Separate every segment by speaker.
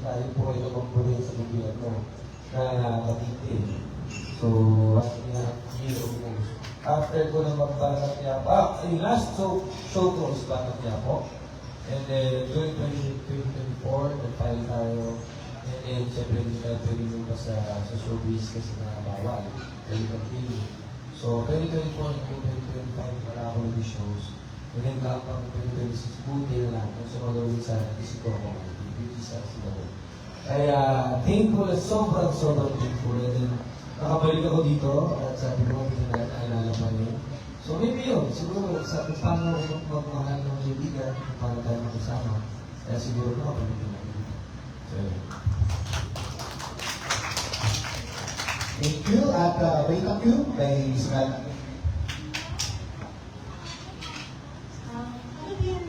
Speaker 1: tayo po ay tumagpunin sa gobyerno na Cavite. So, year almost. After ko na magbanat niya yung last show ko is banat niya po. And then, during 2024, nag-file tayo. And then, syempre, hindi tayo pwede mo sa showbiz kasi na bawal. Pwede continue. So, 2024 and 2025, wala ako nag-shows. And then, kapag 2026, buti na lang. Kung sa magawin sa isip ko ako, beauty sa sila ko. Kaya, thankful, sobrang thankful. And then, nakabalik ako dito at sabi ko, pinag-alala pa rin. So maybe yun, siguro sa paano magmahal ng kaibigan, paano tayo makasama. Kaya siguro nakabalik na dito. So yun.
Speaker 2: Thank you. At wait up you, by Ismael.
Speaker 3: Ano yung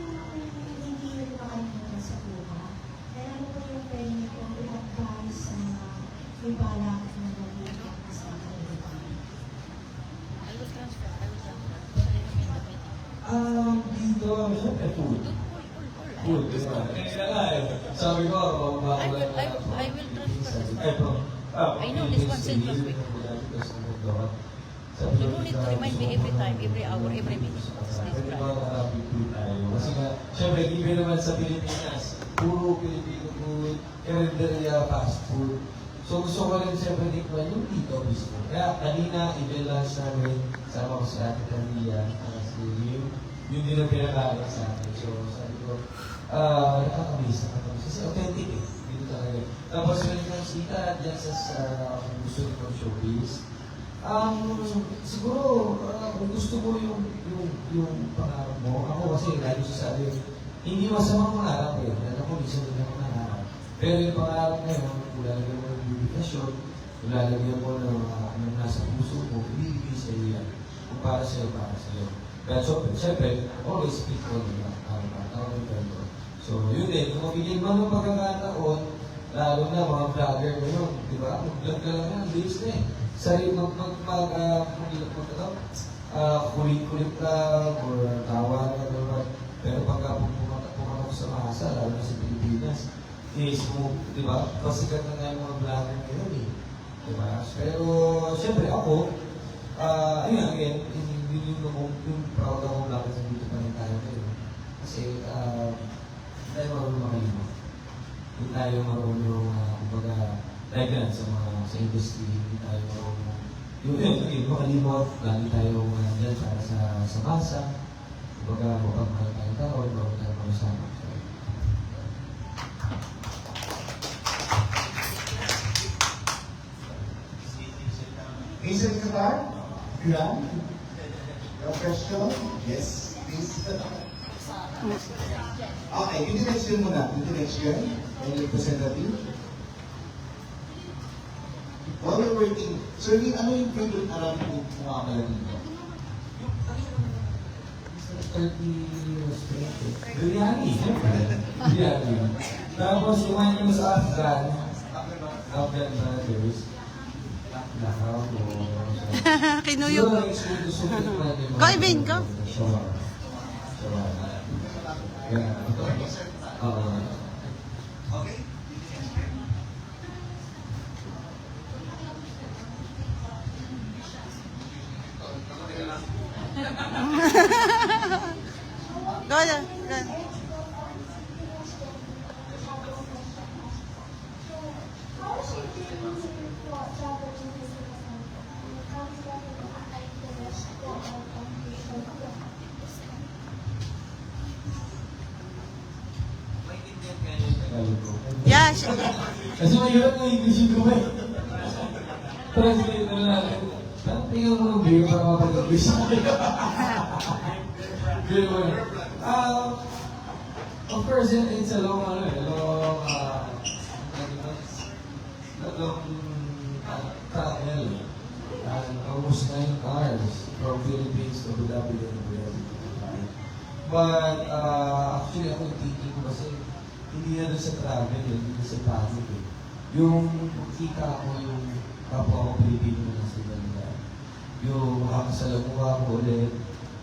Speaker 3: hindi yun makalimutan sa buha? Kaya ano po yung pwede niyo kung i-advise sa mga may balak na gawin sa kalimutan?
Speaker 1: Dito, syempre food. Food, di ba? Sabi ko,
Speaker 4: I will transfer.
Speaker 1: I
Speaker 4: know this one sent last week. You don't need to remind me every time, every hour, every minute.
Speaker 1: Pwede ba marami food tayo? Kasi nga, syempre, given naman sa Pilipinas, puro Pilipino food, karinderya, fast food. So gusto ko rin siyempre tikman yung dito mismo. Kaya kanina, i-lunch namin, sama ko si Ate Camilla, si Liu, yun din ang pinakain sa akin. So sabi ko, nakakamiss. Kasi authentic eh. Dito talaga. Tapos yun yung sita, dyan sa gusto nito showbiz. Siguro, kung gusto mo yung pangarap mo, ako kasi lalo sasabi, hindi masamang mangarap eh. Alam ko, minsan din ako nangarap. Pero yung pangarap na yun, lalagyan mo ng dedikasyon, lalagyan mo ng nasa puso mo, ibibigay sa iyo yan. Kung para sa'yo, para sa'yo. Kaya siyempre, always speak on so, yun din, kung mabigyan mo ng pagkakataon, lalo na mga vlogger ngayon, di ba? Mag-vlog ka lang yan, days na eh. Sarili kulit-kulit ka, or tawa ka, pero pagka pumatok sa masa, lalo na sa Pilipinas, Facebook, di ba? Pasikat na nga yung mga vlogger ngayon eh. Di ba? Pero, siyempre ako, ayun again, yung proud ako vlogger sa dito pa rin tayo ngayon. Kasi, hindi tayo marunong makalimot. Hindi tayo marunong, kumbaga, like yan, sa industry, hindi tayo marunong. Yung makalimot, lagi tayo dyan para sa masa. Kumbaga, mapagmahal tayong tao, bago tayo makasama.
Speaker 2: Hazel Qatar, Grant, your question? Yes, please. Okay, introduction muna. Introduction, and representative. While we're waiting, Sir Lee, ano yung favorite alam mo mga pala dito?
Speaker 1: 30 biryani, siyempre. Biryani. Tapos, kumain kami sa Afghan brothers. Lakaw ko.
Speaker 4: Kinuyog. Go, Ibin, go.
Speaker 2: Okay.
Speaker 4: Go, go. Yeah.
Speaker 1: Kasi mahirap na English ko eh. Translate na natin. Tingnan mo ng beer para mapag-English. Beer mo yun. Of course, it's a long, travel. Almost 9 hours from Philippines to Abu Dhabi and Abu Dhabi. But actually, ako yung thinking ko kasi hindi na doon sa travel, hindi na sa panic eh. Yung kita ko yung kapwa ko Pilipino na sila nila. Yung makakasalamuha ko ulit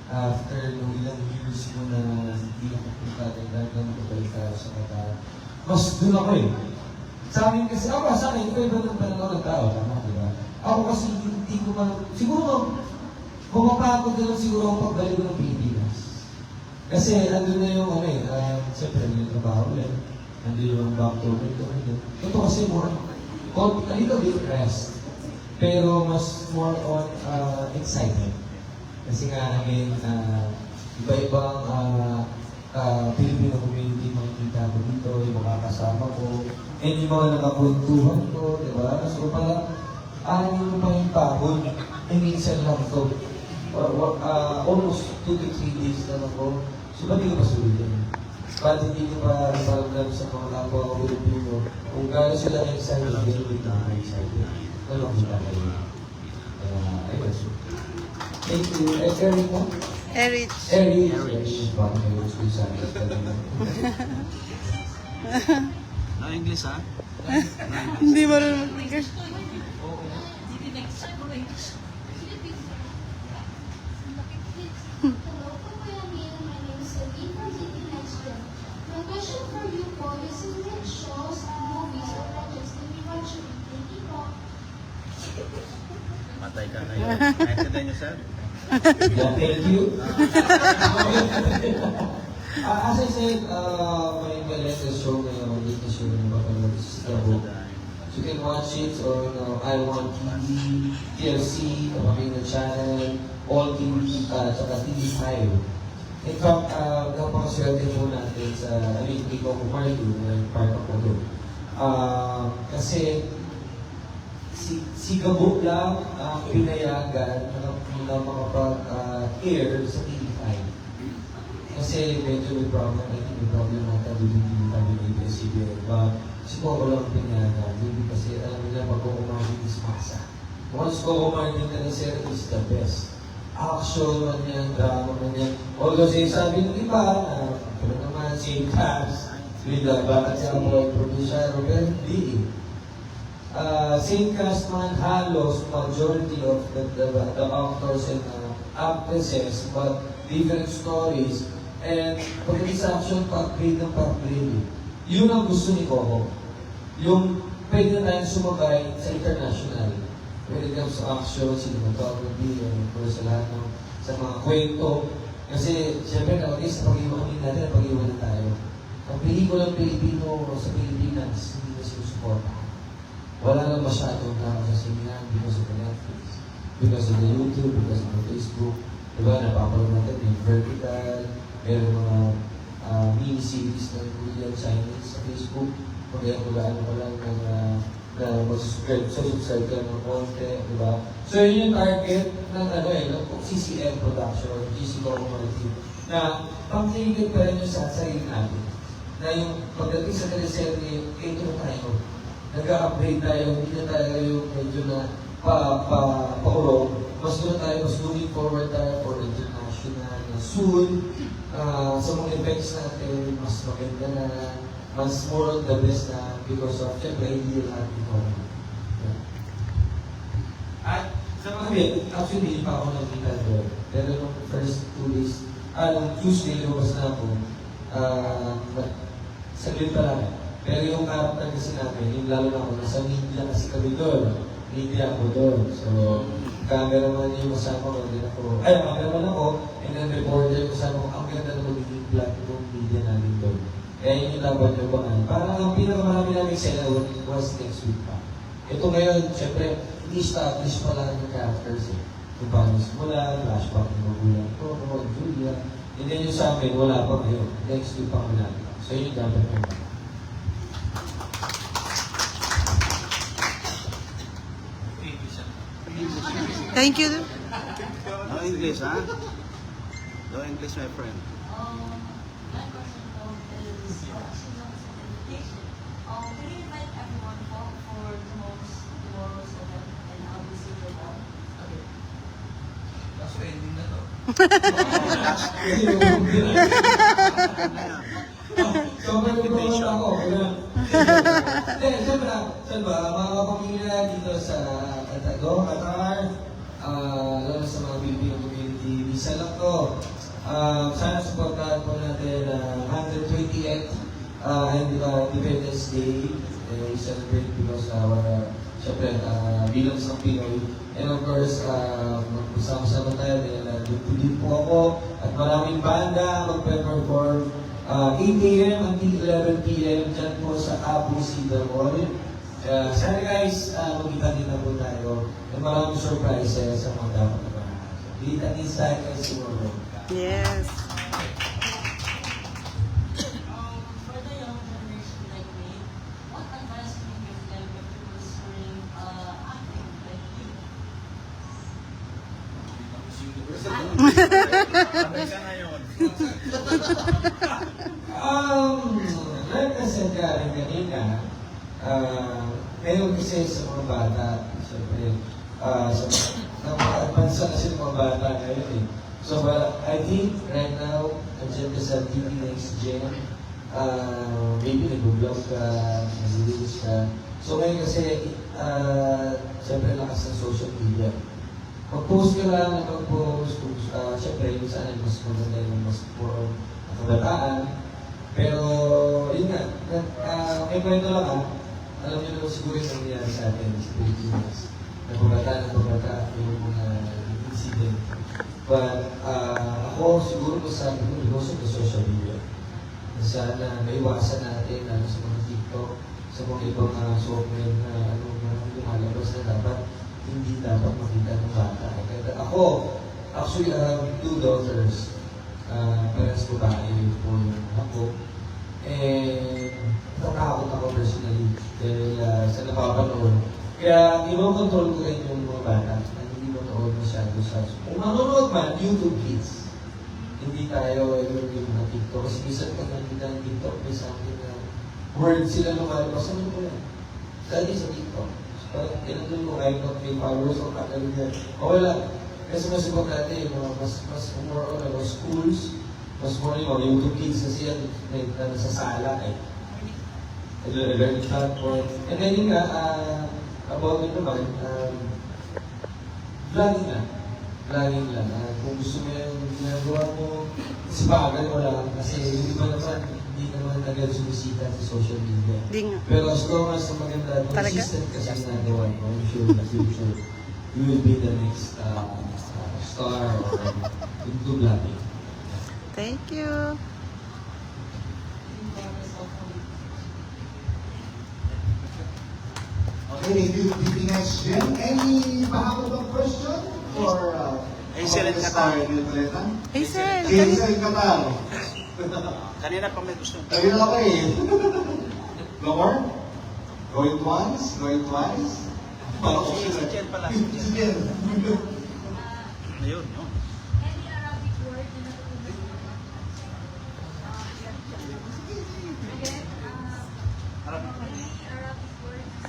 Speaker 1: after nung ilang years ko na hindi ako punta dahil na nakabalik tayo sa Qatar. Mas doon ako eh. Sa akin kasi, sa akin, iba ng pananaw ng tao, tama, di ba? Ako kasi hindi ko man, siguro, pumapagod na lang siguro ang pagbalik ko ng Pilipinas. Kasi andun na yung, siyempre, yung trabaho ulit. Andun yung back to work. Ito kasi more, a little bit rest. Pero mas more on excitement. Kasi nga, again, iba-ibang Filipino community makikita ko dito, yung mga kasama ko, and yung mga nakakwentuhan ko, di ba? So parang, mo pa yung pagod, minsan lang to. Almost 2 to 3 days na ako. So ba't di ko pa sulitin? Ba't hindi ko pa iparamdam sa mga kapwa ko Filipino kung gano'n sila excited, gano'n na excited. Ano kita kayo? Ayun. Thank you. Eric mo?
Speaker 4: Eric.
Speaker 1: Eric. Bakit kayo gusto yung sana?
Speaker 2: No English, ha?
Speaker 4: Hindi marunong mag-English.
Speaker 5: Hello po, Kuya Neil. My name is Celine from City Next Gen. My question for you po is in which shows, movies, or projects did you watch lately po?
Speaker 2: Matay ka na yun. Naintindihan niyo, sir?
Speaker 1: Yeah, thank you. As I said, my latest show ngayon, latest show na mapanood is The Book. You can watch it on I Want TV, TLC, Kapamilya Channel, All TV, tsaka TV5. In fact, napakaswerte po natin sa, ikaw ko Marley, part of the group. Kasi, si Gabo lang ang pinayagan na makapag-air sa TV5. Kasi medyo may problem, may problem natin with ABS-CBN. But siguro lang pinayagan, hindi kasi alam nila pag-kukumagin is masa. Once kukumagin ka na sir, is the best. Action man yan, drama man yan. Although sabi ng iba, pero naman same cast, bakit siya mo producer, pero hindi. Same cast man, halos majority of the actors and actresses, but different stories. And pagdating sa action, pa-upgrade ng pa-upgrade. Yun ang gusto ni Coco. Yung pwede na tayong sumagay sa international. When it comes to action, cinematography, sa lahat ng sa mga kwento. Kasi, siyempre, nowadays, sa pag-iwanin natin, pag-iwanan tayo. Ang pelikulang Pilipino sa Pilipinas, hindi na sinusuporta. Wala na masyadong tao sa sinihan because of the Netflix, because of the YouTube, because of the Facebook. Diba, napapanood natin yung Vertical, meron mga mini-series na Korean Chinese sa Facebook. Kaya kung gaano ko lang na mag-subscribe ka ng konti, diba? So yun yung target ng ng CCM production, GC Cooperative, na pangtingin pa rin yung sa sarili natin. Na yung pagdating sa teleserye, ito na tayo. Nag-upgrade tayo, hindi na tayo yung medyo na pakulong. Mas doon tayo, mas moving forward tayo for international na soon. Sa mga events natin, mas maganda na, mas more on the best na because of, syempre, hindi lahat ito. At sa mga bit, actually, hindi pa ako nagkita doon. Pero nung first 2 days, nung Tuesday, lumabas na ako, saglit pa lang. Pero yung karakter kasi namin, yung lalo na ako, nasa media kasi kami doon. Media ako doon. So, cameraman yung kasama ko, din ako. Cameraman ako, and then reporter yung kasama ko. Ang ganda na magiging platform media namin doon. Kaya yun yung laban yung bangan. Parang ang pinakamarami namin sila was next week pa. Ito ngayon, syempre, i-establish pa lang yung characters eh. Kung paano simula, flashback ng magulang ko, Julia. And then yung sa amin, wala pa ngayon. Next week pa kami natin. So yun yung dapat yung bangan.
Speaker 4: Thank you.
Speaker 2: No English, ha? No English, my friend.
Speaker 6: My question is, can you invite everyone for tomorrow's event and I'll be seeing you all? Okay.
Speaker 1: Kaso ending na to. Sobrang nagpapalala ako. Siyempre, mga kapamilya dito sa Qatar, lalo sa mga Filipino community, visa lang to. Sana supportahan po natin 128th Independence Day. we celebrate because syempre, bilang isang Pinoy. And of course, magsama-sama tayo dahil din po ako at maraming banda magpe-perform 8 a.m. until 11 p.m. dyan po sa Abu Cedar Mall. Sana guys, magkita-kita po tayo. May maraming surprises sa mga dapat na mga. Kita-kita tayo guys siguro.
Speaker 4: Yes.
Speaker 6: For the young generation like me, what advice would you give them if you're pursuing acting like you?
Speaker 1: Like I said kanina, ngayon kasi sa mga bata, siyempre, napaka-advance na kasi ng mga bata ngayon eh. So, but I think right now, nandiyan ka sa TV Next Gen, maybe nag-vlog ka, nag-release ka. So ngayon kasi, siyempre lakas ng social media. Mag-post ka lang, mag-post, siyempre yung sana mas maganda yung mas for kabataan. Pero, yun nga, may kwento lang alam niyo naman siguro yung nangyayari sa atin sa Pilipinas. Nagpabata yung mga incident. But, ako siguro masabi ko, because of the social media. Sana maiwasan natin sa mga TikTok, sa mga ibang software na lumalabas na dapat hindi dapat makita ng bata. Kaya ako, actually, I have 2 daughters. Parents babae po yung ako. And natakot ako personally dahil sa napapanood. Kaya i-control ko rin yung mga bata na hindi manood masyado sa kung manonood man, YouTube Kids. Hindi tayo yung mga TikTok. Kasi minsan pag nakita ng TikTok, may something na word sila lumalabas. Ano ko yan? Dali sa TikTok. So, parang tinanong ko, I'm not may followers o katagal yan. O wala. Kasi mas ibang natin, mas more on schools, mas more yung YouTube Kids kasi yan, nasa sala eh. Learning platform. And then yun nga, about it naman, vlogging lang. Vlogging lang. Kung gusto mo yung ginagawa mo, kasi bagal wala. Kasi yung iba naman, hindi naman agad sumisita sa social media.
Speaker 4: Di nga.
Speaker 1: Pero as long as maganda,
Speaker 4: Talaga?
Speaker 1: consistent kasi ang nagawa mo, I'm sure in the future, you will be the next star or into vlogging.
Speaker 4: Thank you.
Speaker 2: Okay, TV Next Gen. Any bang question for
Speaker 7: Hazel and Qatar.
Speaker 4: Hazel,
Speaker 2: Hazel Qatar.
Speaker 7: Kanina pa may gusto.
Speaker 2: Tayo na ako eh. No more? Going once? Going twice?
Speaker 7: Si Jen pala.
Speaker 2: Si Jen.
Speaker 7: Ayun, no?
Speaker 5: Any Arabic word na natutunan mo? Again, any Arabic words?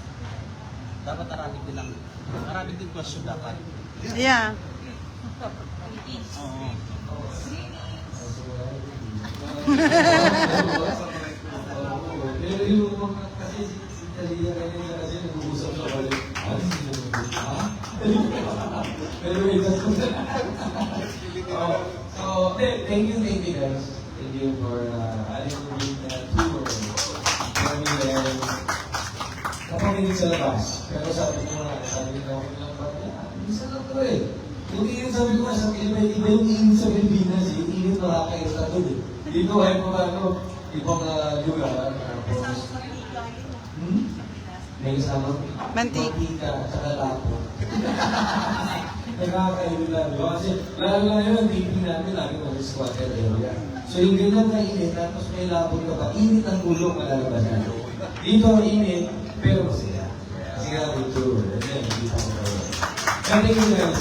Speaker 7: Dapat Arabic din lang. Arabic din question dapat.
Speaker 4: Yeah.
Speaker 7: Oo.
Speaker 1: Pero yung mga kasi si Talia kanina kasi nag-uusap sa balik. Pero wait, so, thank you guys. Thank you for adding to me tour. Napanginig sa labas. Pero sabi ko ako lang ba? Minsan lang to eh. Yung init sabi ko sa Pilipinas, iba yung init sa Pilipinas. Yung init nakakairita to eh. Dito kahit pa paano, ibang lugar. Tapos, may kasama mantika at saka lapo. Nakakairita. Kasi lalo na yun, ang TV namin, lagi mag-squatter area. So yung ganyan na init, tapos may lapon ka pa, init ang ulo malalabasan. Dito ang init, pero masaya. Kasi nga may tour. Hindi pa ko tayo. Kaya tingin lang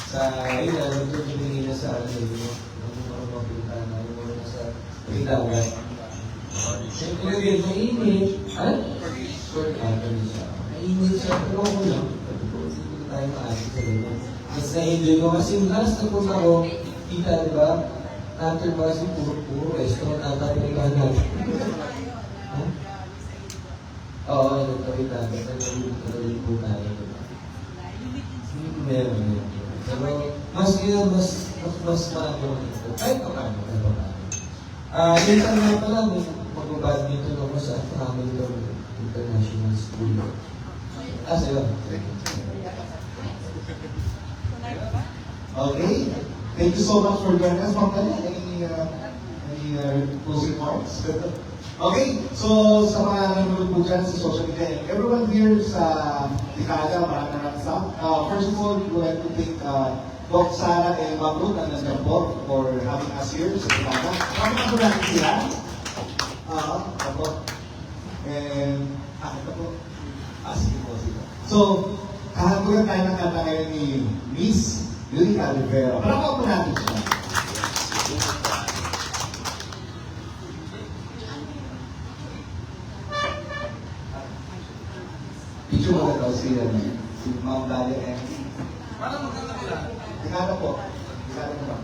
Speaker 1: sa ila, nagtutuloy na sa ano yun. Ano mapinta na, yung mga sa pindagan. Siyempre din, mainit. Short ano siya. Mainit siya, pero ako lang. Sabi ko, hindi ko tayo maasik sa ganyan. Mas na-enjoy ko kasi yung last na punta ko, kita, di ba? After ba kasi puro restaurant ata pinagahan natin. Oo, nagkakita. Nagkakita po tayo. Meron. Pero, mas marami naman ito. Kahit pa paano. Minsan nga pala, mag-badminton ako sa Hamilton International School. Sa'yo.
Speaker 2: Okay. Thank you so much for joining us, Ma'am Tanya. Any closing remarks? Okay, so sa mga nanonood po dyan sa social media, everyone here sa Dekada, maraming staff. First of all, we would like to thank Doc Sara and Ma'am Ruth and Mr. Bob for having us here sa Dekada. Maraming po natin sila. Ako. And, ito po. Sige po. So, kahagulan tayo ng kanta ngayon ni Miss Yurika Rivera. Palakpakan po natin siya. Picture mo na daw si Ma'am Dalia and...
Speaker 7: Parang maganda nila.
Speaker 2: Dekada po. Dekada po ba?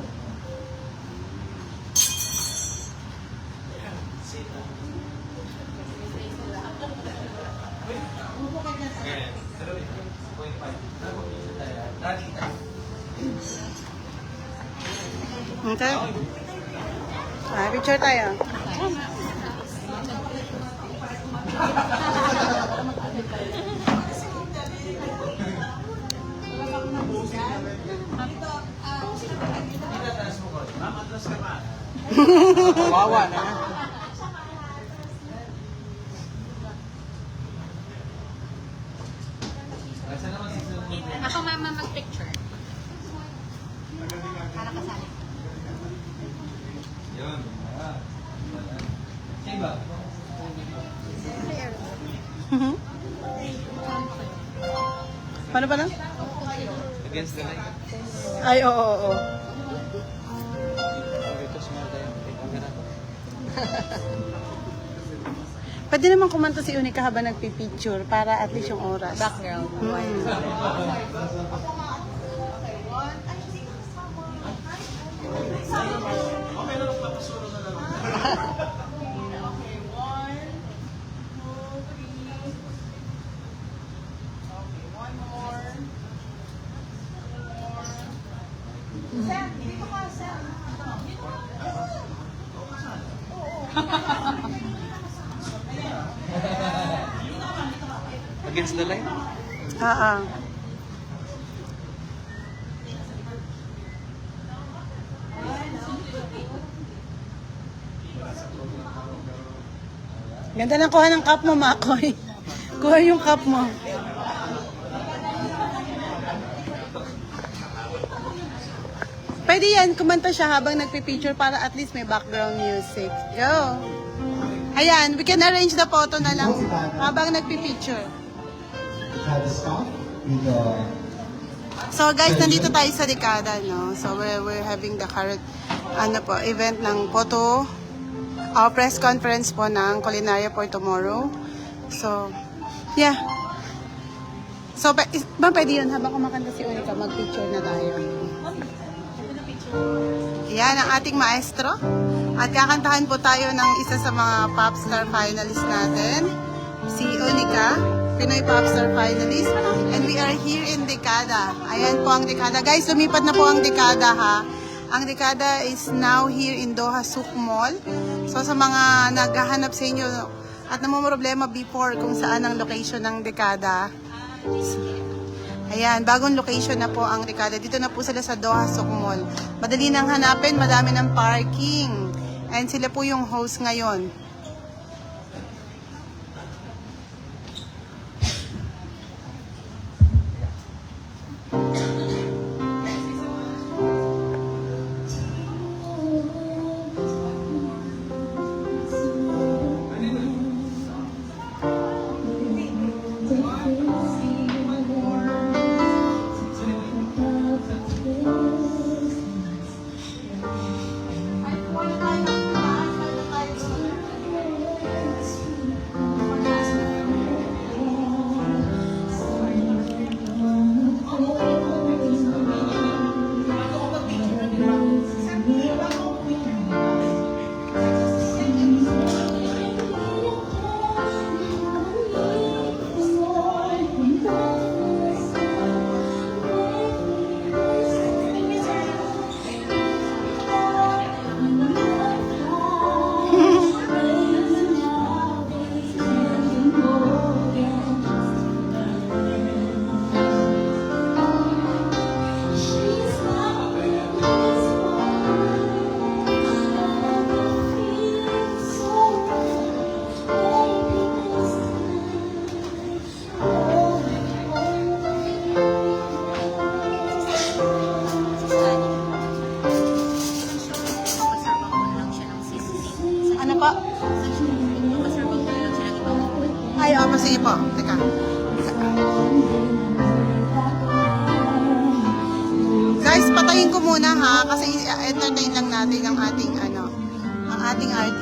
Speaker 4: Okay. Picture tayo.
Speaker 7: Kawawa na.
Speaker 5: Ako mama mag-picture. Para kasali.
Speaker 7: Yun. Diba?
Speaker 4: Paano pa lang?
Speaker 7: Against the light.
Speaker 4: Ay, oo.
Speaker 7: Ito small tayo. Camera.
Speaker 4: Pwede naman kumanta si Unica habang nagpipicture para at least yung oras.
Speaker 8: Background.
Speaker 7: Against the light?
Speaker 4: Ganda ng kuha ng cup mo, Makoy. Kuha yung cup mo. Pwede yan, kumanta siya habang nagpipicture para at least may background music. Yo. Ayan, we can arrange the photo na lang habang nagpipicture.
Speaker 2: Dekada staff with
Speaker 4: So guys, nandito tayo sa Dekada, no? So we're having the current event ng photo press conference po ng Culinaria for Tomorrow. So, yeah. So, pwede yun habang kumakanta si Unica, mag-picture na tayo. Yan ang ating maestro. At kakantahan po tayo ng isa sa mga Popstar finalist natin, si Unica, Pinoy Popstar finalist. And we are here in Dekada. Ayan po ang Dekada. Guys, lumipat na po ang Dekada, ha. Ang Dekada is now here in Doha Souk Mall. So sa mga naghahanap sa inyo at namumroblema before kung saan ang location ng Dekada. Ayan, bagong location na po ang Dekada. Dito na po sila sa Doha Souk Mall. Madali nang hanapin, madami ng parking. And sila po yung host ngayon. sige po. Teka. Guys, patayin ko muna ha kasi entertain lang natin ang ating artist.